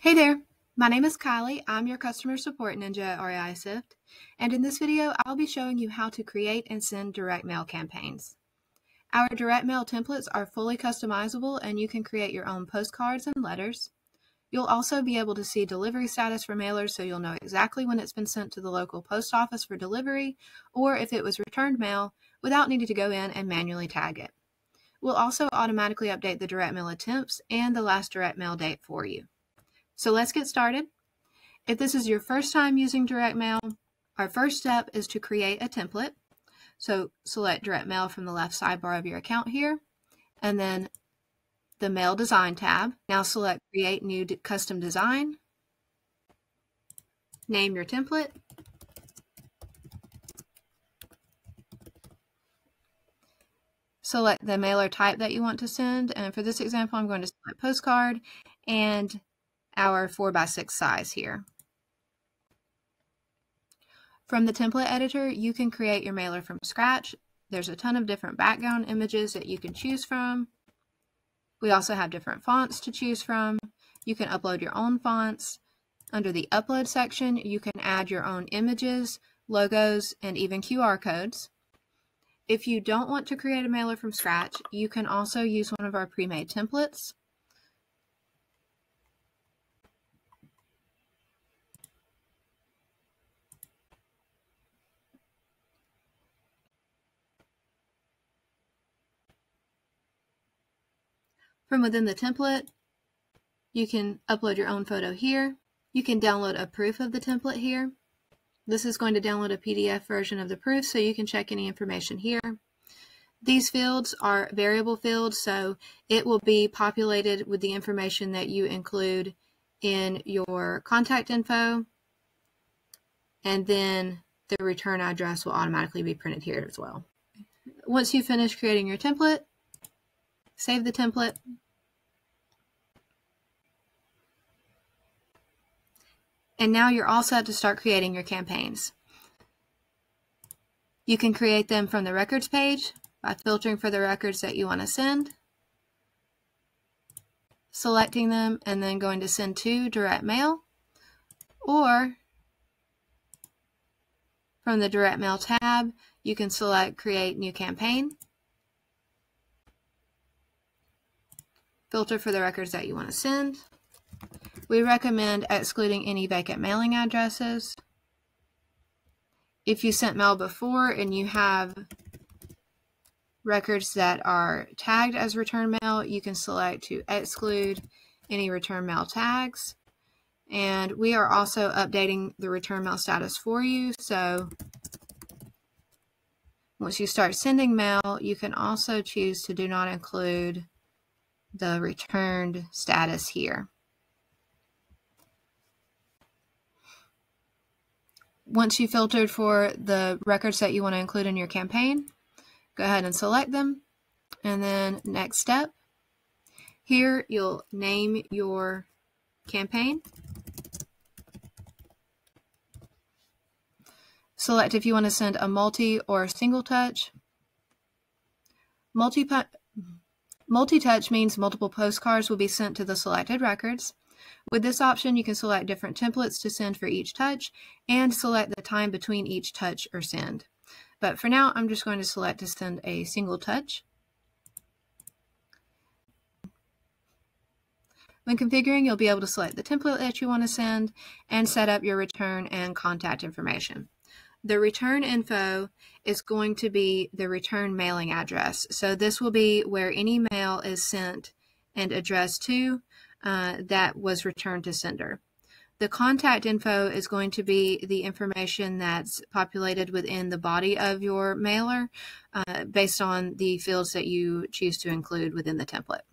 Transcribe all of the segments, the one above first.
Hey there, my name is Kylie. I'm your customer support ninja at REISift, and in this video I'll be showing you how to create and send direct mail campaigns. Our direct mail templates are fully customizable and you can create your own postcards and letters. You'll also be able to see delivery status for mailers, so you'll know exactly when it's been sent to the local post office for delivery or if it was returned mail without needing to go in and manually tag it. We'll also automatically update the direct mail attempts and the last direct mail date for you. So let's get started. If this is your first time using direct mail, our first step is to create a template. So select direct mail from the left sidebar of your account here, and then the mail design tab. Now select create new custom design. Name your template. Select the mailer type that you want to send, and for this example I'm going to select postcard and our 4x6 size here. From the template editor, you can create your mailer from scratch. There's a ton of different background images that you can choose from. We also have different fonts to choose from. You can upload your own fonts. Under the upload section, you can add your own images, logos, and even QR codes. If you don't want to create a mailer from scratch, you can also use one of our pre-made templates. From within the template, you can upload your own photo here. You can download a proof of the template here. This is going to download a PDF version of the proof, so you can check any information here. These fields are variable fields, so it will be populated with the information that you include in your contact info, and then the return address will automatically be printed here as well. Once you finish creating your template, save the template. And now you're all set to start creating your campaigns. You can create them from the records page by filtering for the records that you want to send, selecting them, and then going to send to direct mail, or from the direct mail tab, you can select create new campaign, filter for the records that you want to send. We recommend excluding any vacant mailing addresses. If you sent mail before and you have records that are tagged as return mail, you can select to exclude any return mail tags. And we are also updating the return mail status for you. So once you start sending mail, you can also choose to do not include the returned status here. Once you've filtered for the records that you want to include in your campaign, go ahead and select them. And then next step, here you'll name your campaign. Select if you want to send a multi or a single touch. Multi-touch means multiple postcards will be sent to the selected records. With this option, you can select different templates to send for each touch and select the time between each touch or send. But for now, I'm just going to select to send a single touch. When configuring, you'll be able to select the template that you want to send and set up your return and contact information. The return info is going to be the return mailing address. So this will be where any mail is sent and addressed to that was returned to sender. The contact info is going to be the information that's populated within the body of your mailer based on the fields that you choose to include within the template.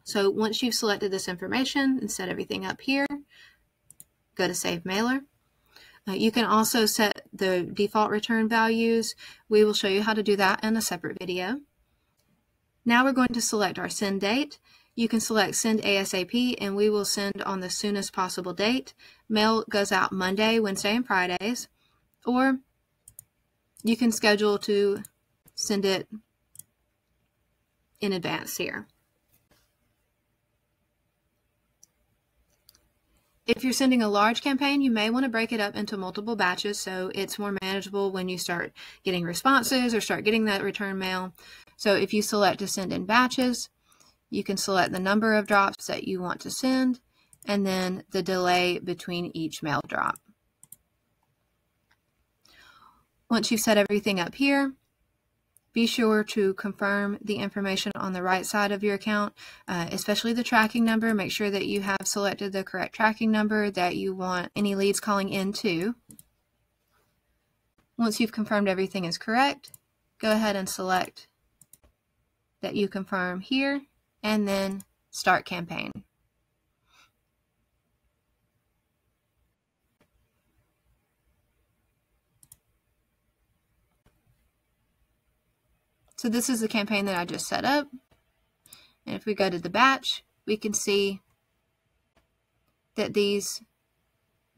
So once you've selected this information and set everything up here, go to Save Mailer. You can also set the default return values. We will show you how to do that in a separate video. Now we're going to select our send date. You can select Send ASAP, and we will send on the soonest possible date. Mail goes out Monday, Wednesday, and Fridays. Or you can schedule to send it in advance here. If you're sending a large campaign, you may want to break it up into multiple batches so it's more manageable when you start getting responses or start getting that return mail. So if you select to send in batches, you can select the number of drops that you want to send and then the delay between each mail drop. Once you've set everything up here, be sure to confirm the information on the right side of your account, especially the tracking number. Make sure that you have selected the correct tracking number that you want any leads calling into. Once you've confirmed everything is correct, go ahead and select that you confirm here and then start campaign. So this is the campaign that I just set up. And if we go to the batch, we can see that these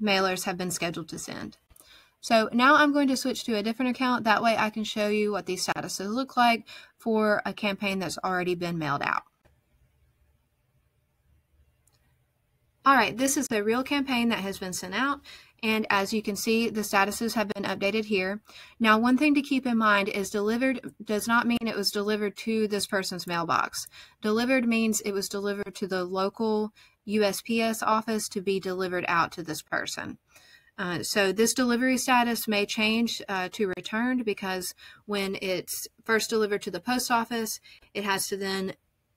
mailers have been scheduled to send. So now I'm going to switch to a different account. That way I can show you what these statuses look like for a campaign that's already been mailed out. All right, this is a real campaign that has been sent out. And as you can see, the statuses have been updated here. Now, one thing to keep in mind is delivered does not mean it was delivered to this person's mailbox. Delivered means it was delivered to the local USPS office to be delivered out to this person. So this delivery status may change to returned because when it's first delivered to the post office, it has to then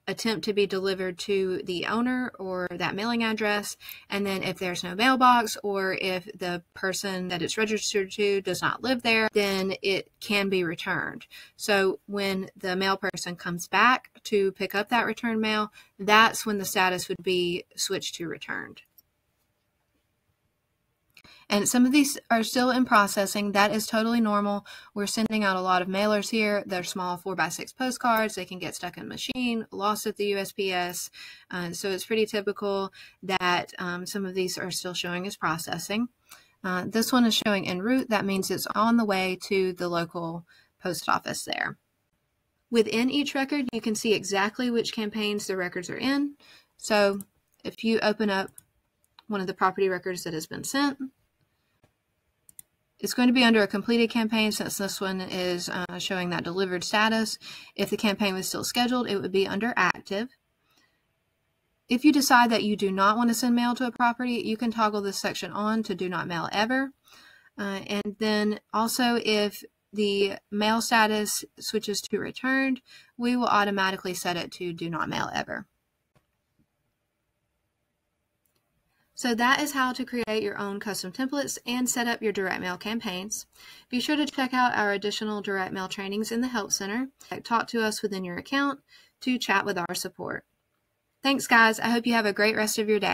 attempt to be delivered to the owner or that mailing address. And then if there's no mailbox or if the person that it's registered to does not live there, then it can be returned. So when the mail person comes back to pick up that return mail, that's when the status would be switched to returned. And some of these are still in processing. That is totally normal. We're sending out a lot of mailers here. They're small 4x6 postcards. They can get stuck in a machine, lost at the USPS. So it's pretty typical that some of these are still showing as processing. This one is showing en route. That means it's on the way to the local post office there. Within each record, you can see exactly which campaigns the records are in. So if you open up one of the property records that has been sent, it's going to be under a completed campaign since this one is showing that delivered status. If the campaign was still scheduled, it would be under active. If you decide that you do not want to send mail to a property, you can toggle this section on to do not mail ever. And then also if the mail status switches to returned, we will automatically set it to do not mail ever. So that is how to create your own custom templates and set up your direct mail campaigns. Be sure to check out our additional direct mail trainings in the Help Center. Talk to us within your account to chat with our support. Thanks, guys. I hope you have a great rest of your day.